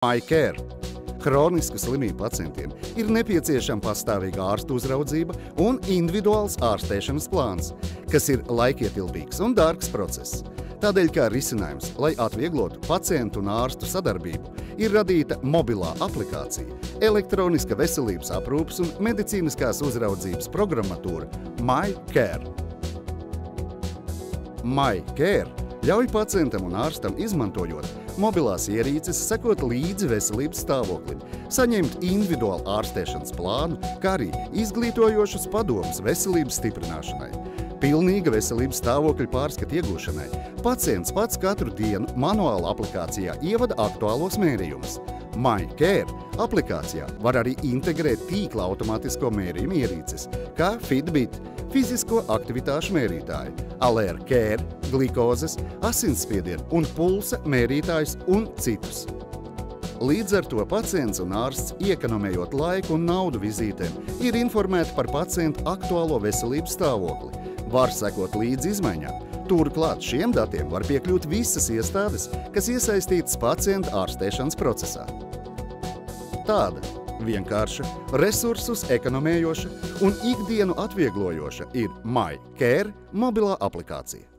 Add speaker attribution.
Speaker 1: MyCare. Hronisku slimību pacientiem ir nepieciešama pastāvīga ārstu uzraudzība un individuāls ārstēšanas plāns, kas ir laikietilpīgs un dārgs process. Tādēļ kā risinājums, lai atvieglotu pacientu un ārstu sadarbību, ir radīta mobilā aplikācija, elektroniska veselības aprūpes un medicīniskās uzraudzības programmatūra MyCare. MyCare ļauj pacientam un ārstam izmantojot mobilās ierīces sekot līdzi veselības stāvoklim, saņemt individuālu ārstēšanas plānu, kā arī izglītojošus padomus veselības stiprināšanai. Pilnīga veselības stāvokļa pārskata iegūšanai pacients pats katru dienu manuāli aplikācijā ievada aktuālos mērījumus. MyCare aplikācijā var arī integrēt tīkla automātisko mērījumu ierīces, kā Fitbit, fizisko aktivitāšu mērītāju, AllerCare, glikozes, asinsspiediena un pulsa mērītājus un citus. Līdz ar to pacients un ārsts, iekonomējot laiku un naudu vizītēm, ir informēti par pacientu aktuālo veselības stāvokli, var sekot līdzi izmaiņām. Turklāt šiem datiem var piekļūt visas iestādes, kas iesaistītas pacienta ārstēšanas procesā. Tāda vienkārša, resursus ekonomējoša un ikdienu atvieglojoša ir MyCare mobilā aplikācija.